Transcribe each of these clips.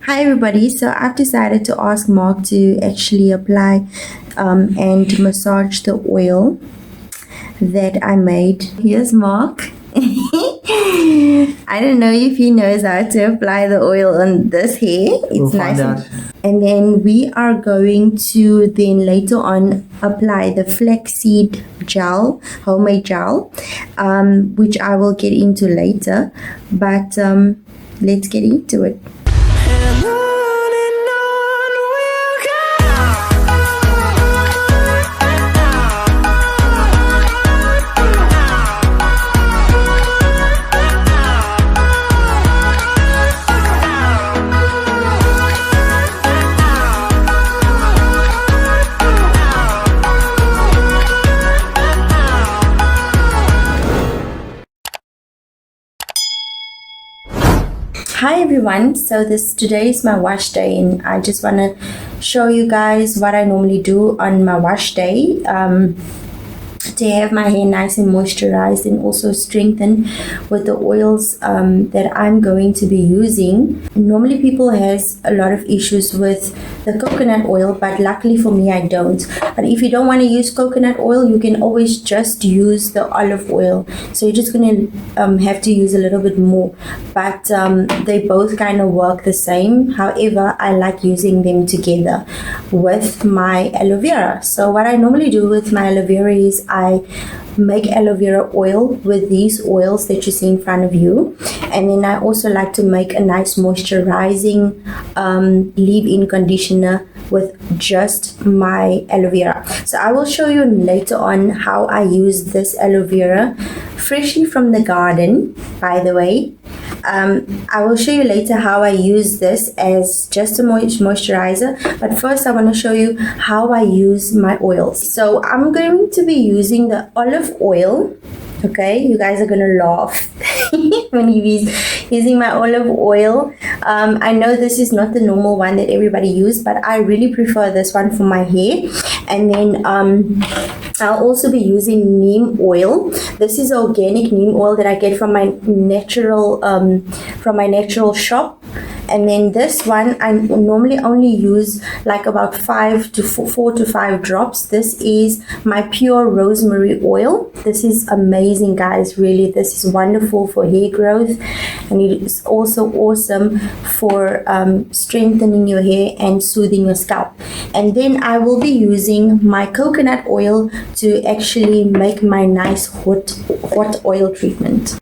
Hi everybody, so I've decided to ask Mark to actually apply and massage the oil that I made. Here's Mark. I don't know if he knows how to apply the oil on this hair. We'll find out. And then we are going to then later on apply the flaxseed gel, homemade gel, which I will get into later. But let's get into it. Hi everyone, so today is my wash day and I just want to show you guys what I normally do on my wash day to have my hair nice and moisturized and also strengthened with the oils that I'm going to be using. Normally people has a lot of issues with the coconut oil, but luckily for me I don't. But if you don't want to use coconut oil, you can always just use the olive oil. So you're just going to have to use a little bit more, but they both kind of work the same. However, I like using them together with my aloe vera. So what I normally do with my aloe vera is I make aloe vera oil with these oils that you see in front of you, and then I also like to make a nice moisturizing leave-in conditioner with just my aloe vera. So I will show you later on how I use this aloe vera freshly from the garden, by the way. I will show you later how I use this as just a moisturizer, but first I want to show you how I use my oils. So I'm going to be using the olive oil. Okay, you guys are gonna laugh when you're using my olive oil. I know this is not the normal one that everybody uses, but I really prefer this one for my hair. And then I'll also be using neem oil. This is organic neem oil that I get from my natural shop. And then this one I normally only use like about 4 to 5 drops. This is my pure rosemary oil. This is amazing, guys. Really, this is wonderful for hair growth, and it is also awesome for strengthening your hair and soothing your scalp. And then I will be using my coconut oil to actually make my nice hot oil treatment.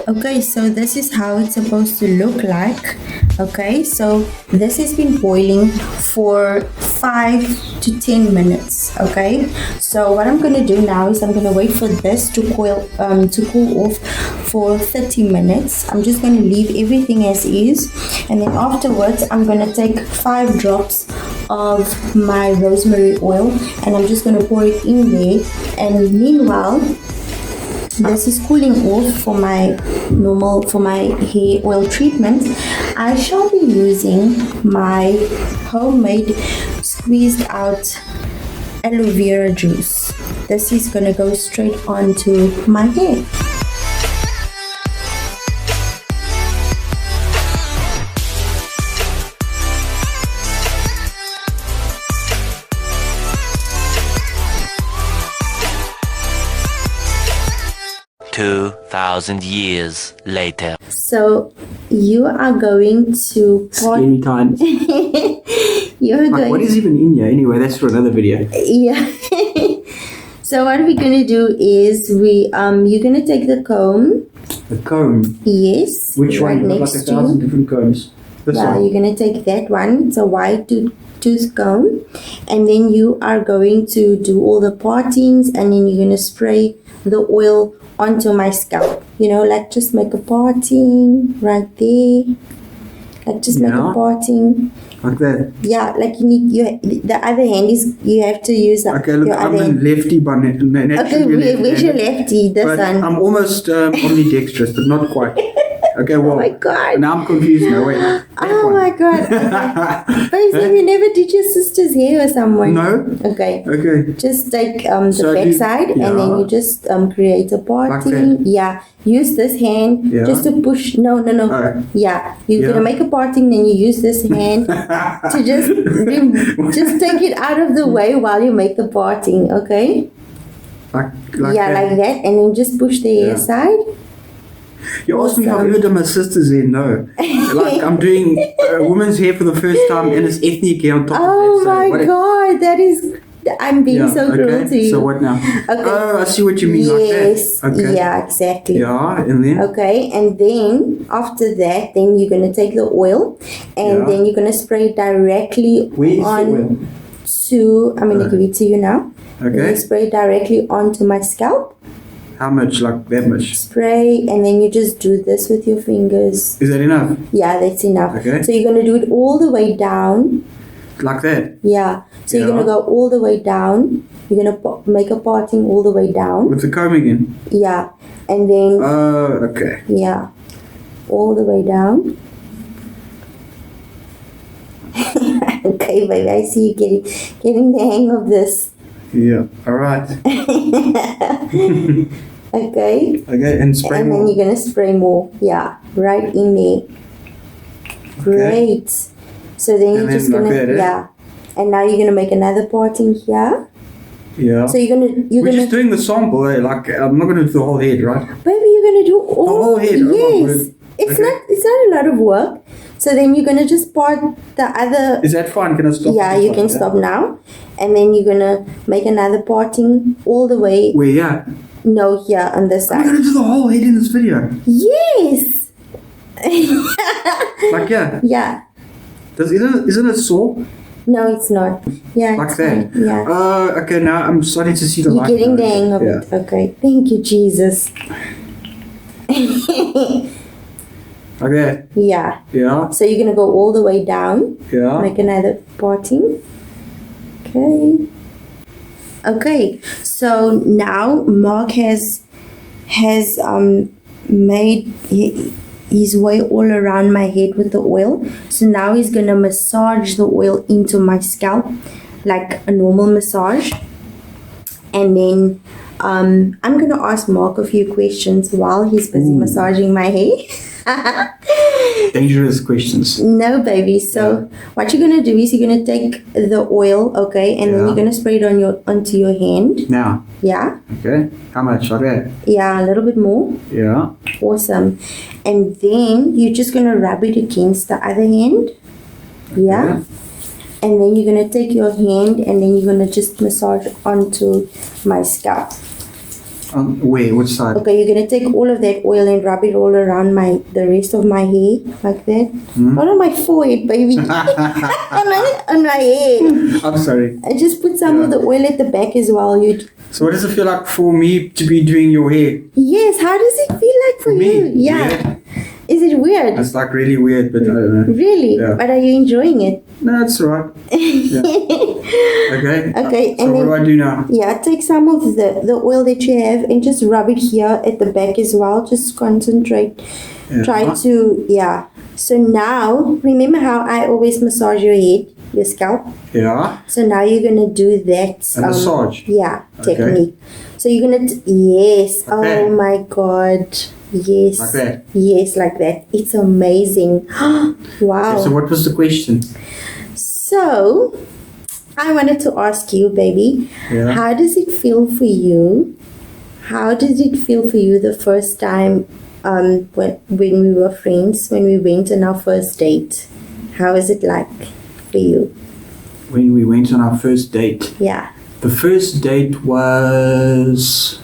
Okay, so this is how it's supposed to look like. Okay, so this has been boiling for 5 to 10 minutes. Okay, so what I'm gonna do now is I'm gonna wait for this to cool off for 30 minutes. I'm just gonna leave everything as is, and then afterwards I'm gonna take 5 drops of my rosemary oil and I'm just gonna pour it in there. And meanwhile, this is cooling off for my hair oil treatment. I shall be using my homemade squeezed out aloe vera juice. This is gonna go straight onto my hair. $2,000 years later. So you are going to scary times. You're like, going. what is even in here? Anyway, that's for another video. Yeah. So what we're gonna do is you're gonna take the comb. The comb. Yes. Which right one? next Like 1,000 different combs. This one. You're gonna take that one. It's a white tooth comb, and then you are going to do all the partings, and then you're gonna spray the oil onto my scalp. You know, like just make a parting right there. Like just make a parting. Like that? Yeah, like you need the other hand is you have to use okay, look, I'm a lefty by naturally. Okay, where's your lefty? This but one. I'm almost ambidextrous, but not quite. Okay, well. Oh my god. Now I'm confused now. Wait. Oh my god. Okay. Babes, you never did your sister's hair or somewhere? No. Okay. Okay. Just take the back side and then you just create a parting. Like that? Yeah. Use this hand just to push. No. Oh. Yeah. You're gonna make a parting, then you use this hand to just take it out of the way while you make the parting. Okay. Like that, and then just push the hair aside. You asked me if I've ever done my sister's hair. No. Like I'm doing a woman's hair for the first time and it's ethnic hair on top of that. Oh my god, that is... I'm being so cruel to you. So what now? Okay. Oh, I see what you mean. Yes. Like that. Okay. Yeah, exactly. Yeah, and then? Okay, and then after that, then you're going to take the oil and then you're going to spray directly on to... I'm going to give it to you now. Okay. You spray directly onto my scalp. How much? Like that much? Spray, and then you just do this with your fingers. Is that enough? Yeah, that's enough. Okay. So you're going to do it all the way down. Like that? Yeah. So you're going to go all the way down. You're going to make a parting all the way down. With the comb again? Yeah. And then... okay. Yeah. All the way down. Okay, baby. I see you getting the hang of this. Yeah. All right. Okay. Okay, and spray more. And then you're going to spray more. Yeah. Right in there. Great. So then you're just going to... And now you're going to make another parting here. Yeah. So we're just doing the sample, eh? Like, I'm not going to do the whole head, right? Baby, you're going to do all... The whole head? Yes. It's not a lot of work. So then you're going to just part the other... Is that fine? Can I stop? Yeah, you can stop now. And then you're going to make another parting all the way... Where, yeah? No, here on this side. I'm going to do the whole head in this video. Yes! Like, yeah? Yeah. Isn't it sore? No, it's not. Yeah, like that? Fine. Yeah. Okay, now I'm starting to see the light. You're getting the hang of it. Okay. Thank you, Jesus. Like that? Yeah. Yeah. So you're going to go all the way down. Yeah. Make another parting. Okay. Okay. So now Mark has made his way all around my head with the oil. So now he's going to massage the oil into my scalp like a normal massage. And then I'm going to ask Mark a few questions while he's busy massaging my hair. Dangerous questions. No, baby. So what you're gonna do is you're gonna take the oil, okay, and then you're gonna spray it onto your hand. Now. Yeah. Okay. How much? Like that? Yeah, a little bit more. Yeah. Awesome. And then you're just gonna rub it against the other hand. Yeah. And then you're gonna take your hand and then you're gonna just massage onto my scalp. On where? Which side? Okay, you're gonna take all of that oil and rub it all around the rest of my hair like that. Not on my forehead, baby. on my head. I'm sorry. And just put some of the oil at the back as well. So what does it feel like for me to be doing your hair? Yes, how does it feel like for me? you? Yeah. Is it weird? It's like really weird, but I don't know. Really? Yeah. But are you enjoying it? No, it's alright. Yeah. Okay. Okay. So and what then, do I do now? Yeah, take some of the oil that you have and just rub it here at the back as well. Just concentrate. Yeah. Try to, yeah. So now, remember how I always massage your head, your scalp? Yeah. So now you're going to do that. A massage? Yeah, Okay. technique. So you're going to, yes. Okay. Oh my God. Yes. Like that? Yes, like that. It's amazing. Wow. So what was the question? So, I wanted to ask you, baby, Yeah. how does it feel for you? How did it feel for you the first time when we were friends, when we went on our first date? How is it like for you? When we went on our first date. Yeah. The first date was...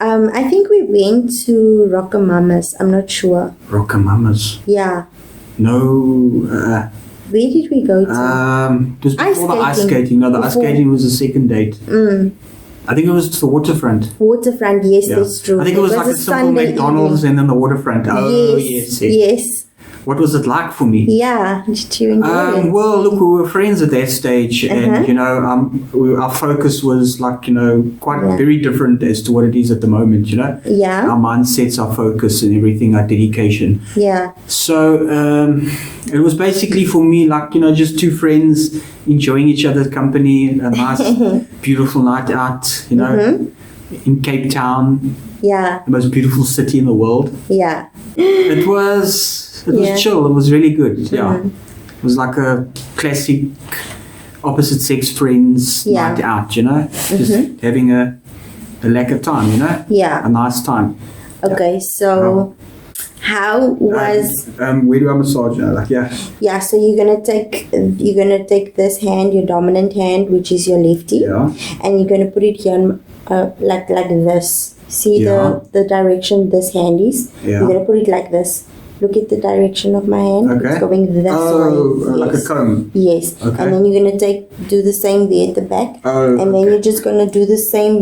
I think we went to Rockamama's. I'm not sure. Rockamama's. Yeah. No. Where did we go to? It was Ice before the ice skating. skating. No, the ice Before. skating was the second date. I think it was to the waterfront. Waterfront, yes, Yeah. that's true. I think it was like a a simple Sunday McDonald's evening. and then the waterfront. Oh, yes. Yes. What was it like for me? Yeah. Did you enjoy it? Well, look, we were friends at that stage, and our focus was like quite very different as to what it is at the moment. Yeah. Our mindsets, our focus, and everything, our dedication. Yeah. So it was basically for me like just two friends enjoying each other's company, a nice, beautiful night out. In Cape Town, Yeah. the most beautiful city in the world. Yeah. It was Yeah. chill. It was really good. Yeah. It was like a classic opposite sex friends Yeah. night out, just having a lack time, Yeah. a nice time. Okay, so how was Where do I massage now? Like, yeah. yeah, so you're gonna take this hand, your dominant hand, which is your lefty, Yeah. and you're gonna put it here like this. See Yeah. the direction this hand is? Yeah. You're gonna put it like this. Look at the direction of my hand. Okay. It's going this way. Like a Yes. comb. Yes. Okay. And then you're gonna do the same there at the back. Oh, and then okay. you're just gonna do the same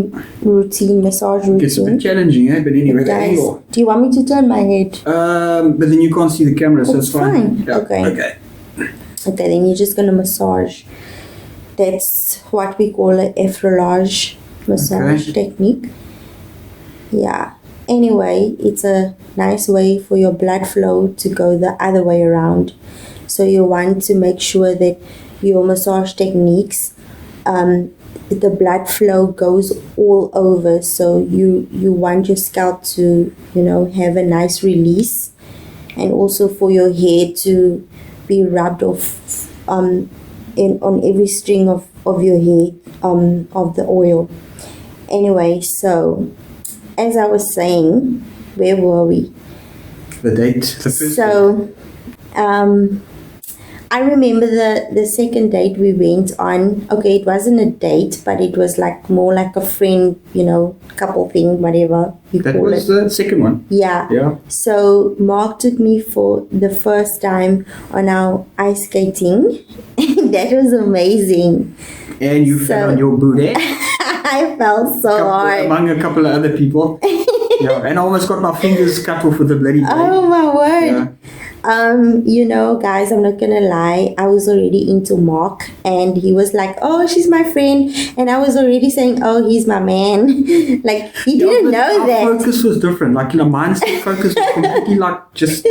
massage routine. It's a bit challenging, But anyway, the Guys, angle. do you want me to turn my head? But then you can't see the camera, so It's it's fine. fine. Yeah. Okay. Okay. Okay, then you're just gonna massage. That's what we call an effleurage massage technique. Yeah. Anyway, it's a nice way for your blood flow to go the other way around. So you want to make sure that your massage techniques, the blood flow goes all over. So you want your scalp to, have a nice release, and also for your hair to be rubbed off on every string of your hair of the oil. Anyway, so as I was saying, where were we? The date. The first date. So, I remember the second date we went on. Okay, it wasn't a date, but it was like more like a friend, couple thing, whatever you That call was it. the second one. Yeah. Yeah. So Mark took me for the first time on our ice skating. That was amazing. And you fell on your booty. I felt so hard. Among a couple of other people. Yeah, and I almost got my fingers cut off with a bloody blade. Oh my word. Yeah. Guys, I'm not gonna lie, I was already into Mark, and he was like, oh, she's my friend, and I was already saying, oh, he's my man. Like, he didn't but know our that. focus was different. Like, mine's focus was completely like just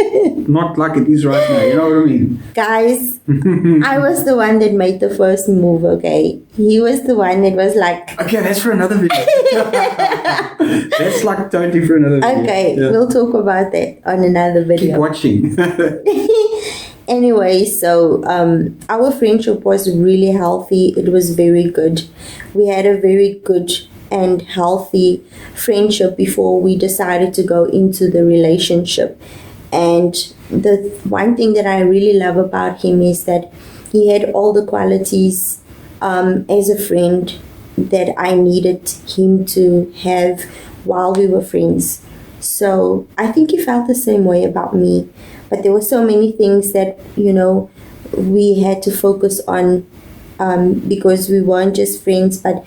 not like it is right now. You know what I mean? Guys, I was the one that made the first move, okay? He was the one that was like, Okay, that's for another video. That's like totally for another video. okay, Yeah. we'll talk about that on another Keep video. watching. Anyway, so our friendship was really healthy. It was very good. We had a very good and healthy friendship before we decided to go into the relationship. And the one thing that I really love about him is that he had all the qualities as a friend, that I needed him to have while we were friends. So I think he felt the same way about me. But there were so many things that, we had to focus on, because we weren't just friends, but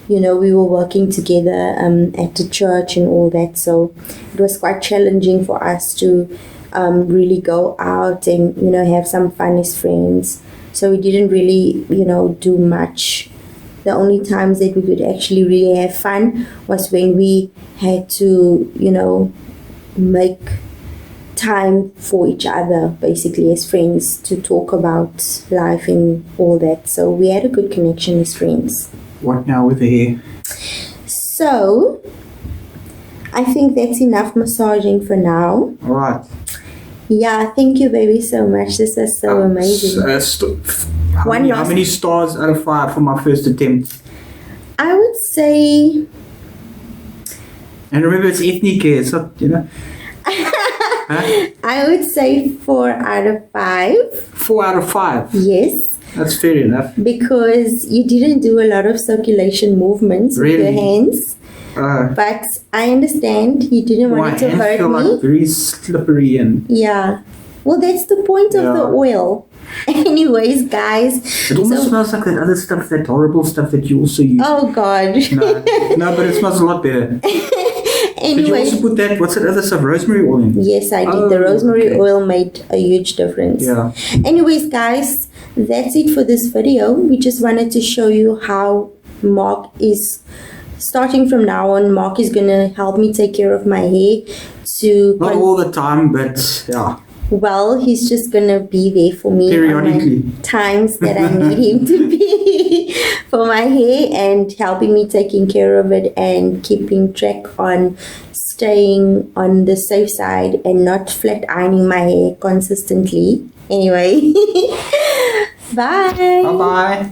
we were working together at the church and all that. So it was quite challenging for us to really go out and have some fun as friends. So we didn't really do much. The only times that we could actually really have fun was when we had to make time for each other, basically as friends, to talk about life and all that. So we had a good connection as friends. What now with the hair? So I think that's enough massaging for now. All right. Yeah, thank you, baby, so much. This is so amazing. How many stars out of 5 for my first attempt? I would say... And remember, it's ethnic hair. It's not, Huh? I would say 4 out of 5. 4 out of 5? Yes. That's fair enough. Because you didn't do a lot of circulation movements with your hands. But I understand you didn't want it to hurt my hands feel me. like very slippery and... Yeah. Well, that's the point of the oil. Anyways, guys. It almost smells like that other stuff, that horrible stuff that you also use. Oh, God. No, but it smells a lot better. Anyway. Did you also put that, what's that other stuff, rosemary oil in? Yes, I did. The rosemary oil made a huge difference. Yeah. Anyways, guys, that's it for this video. We just wanted to show you how Mark is... Starting from now on, Mark is going to help me take care of my hair. Not all the time, but yeah. Well, he's just going to be there for me periodically. on my times that I need him to be for my hair, and helping me taking care of it and keeping track on staying on the safe side and not flat ironing my hair consistently. Anyway, bye. Bye-bye.